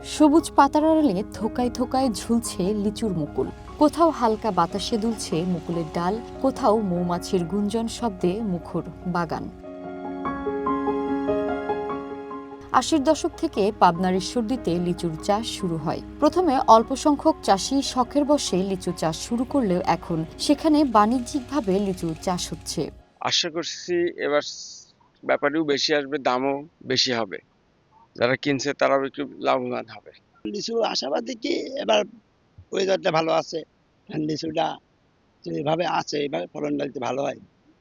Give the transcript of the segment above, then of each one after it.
সবুজ পাতার আড়ালে থোকায় থোকায় ঝুলছে লিচুর মুকুল। কোথাও হালকা বাতাসে দুলছে মুকুলের ডাল, কোথাও মৌমাছির গুঞ্জন শব্দে মুখর বাগান। ৮০ দশক থেকে পাবনার ঈশ্বরদীতে লিচুর চাষ শুরু হয়। প্রথমে অল্প সংখ্যক চাষি শখের বশে লিচু চাষ শুরু করলেও এখন সেখানে বাণিজ্যিকভাবে লিচু চাষ হচ্ছে। আশা করছি এবার ব্যাপারেও বেশি আসবে, দামও বেশি হবে, যারা কিনছে তারাও একটু লাভবান হবে। লিচু আশাবাদী কি এবার ওয়েদারটা ভালো আছে, লিচুটা যেভাবে আছে এভাবে ফলনটা যদি ভালো হয়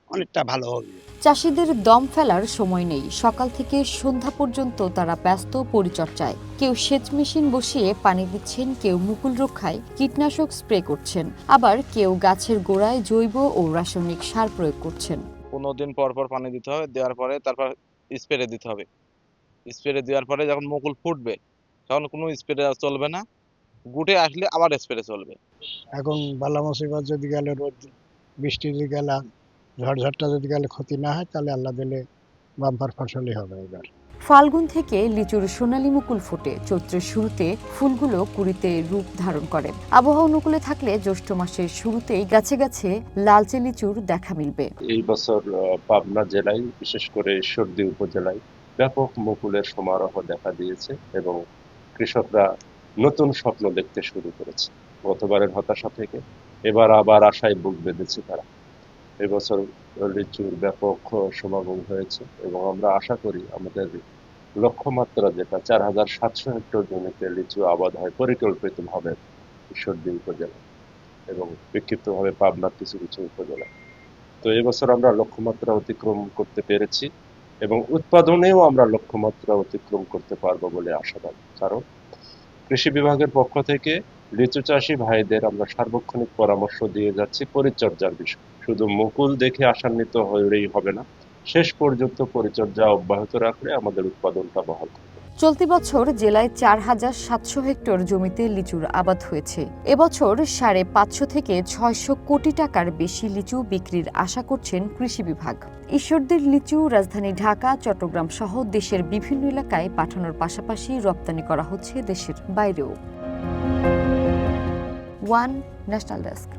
অনেকটা ভালো হবে। চাষিদের দম ফেলার সময় নেই। সকাল থেকে সন্ধ্যা পর্যন্ত তারা ব্যস্ত পরিচর্যায়। কেউ সেচ মেশিন বসিয়ে পানি দিচ্ছেন, কেউ মুকুল রক্ষায় কীটনাশক স্প্রে করছেন, আবার কেউ গাছের গোড়ায় জৈব ও রাসায়নিক সার প্রয়োগ করছেন। 15 দিন পর পর পানি দিতে হবে, দেওয়ার পরে তারপর স্প্রে দিতে হবে। স্প্রে দেওয়ার পরে যখন মুকুল ফুটবে তখন কোনো স্প্রে চলবে না, গুটে আসলে আবার স্প্রে চলবে। এখন বালা মুসিবত যদি গেলে, রোদ বৃষ্টি যদি গেলে, ঝড়ঝাপটা যদি গেলে ক্ষতি না হয়, তাহলে আল্লাহ দিলে বাম্পার ফসলই হবে এবার। ফাল্গুন থেকে লিচুর সোনালী মুকুল ফোটে। চৈত্রের শুরুতে ফুলগুলো কুঁড়িতে রূপ ধারণ করে। আবহাওয়া অনুকূলে থাকলে জ্যৈষ্ঠ মাসের শুরুতেই গাছে গাছে লালচে লিচুর দেখা মিলবে। এই বছর পাবনা জেলায়, বিশেষ করে ঈশ্বরদী উপজেলায় ব্যাপক মুকুলের সমারোহ দেখা দিয়েছে এবং কৃষকরা নতুন স্বপ্ন দেখতে শুরু করেছে। গতবারের হতাশা থেকে এবার আবার আশায় বুক বেঁধেছে তারা। এবছর লিচুর ব্যাপক সমাগম হয়েছে এবং আমরা আশা করি আমাদের লক্ষ্যমাত্রা যেটা ৪,৭০০ হেক্টর জমিতে লিচু আবাদ হয় পরিকল্পিতভাবে ঈশ্বরদী উপজেলায় এবং বিক্ষিপ্তভাবে পাবনার কিছু কিছু উপজেলায়। তো এবছর আমরা লক্ষ্যমাত্রা অতিক্রম করতে পেরেছি এবং উৎপাদনেও আমরা লক্ষ্যমাত্রা অতিক্রম করতে পারবো বলে আশাবাদী। কারণ কৃষি বিভাগের পক্ষ থেকে লিচু চাষী ভাইদের আমরা সার্বক্ষণিক পরামর্শ দিয়ে যাচ্ছি পরিচর্যার বিষয়। শুধু মুকুল দেখে আশান্বিত হলেই হবে না, শেষ পর্যন্ত পরিচর্যা অব্যাহত রাখলে আমাদের উৎপাদনটা বহাল থাকবে। চলতি বছর জেলায় ৪,৭০০ হেক্টর জমিতে লিচুর আবাদ হয়েছে। এবছর ৫৫০ থেকে ৬০০ কোটি টাকার বেশি লিচু বিক্রির আশা করছেন কৃষি বিভাগ। ঈশ্বরদীর লিচু রাজধানী ঢাকা, চট্টগ্রাম সহ দেশের বিভিন্ন এলাকায় পাঠানোর পাশাপাশি রপ্তানি করা হচ্ছে দেশের বাইরেও। One national desk.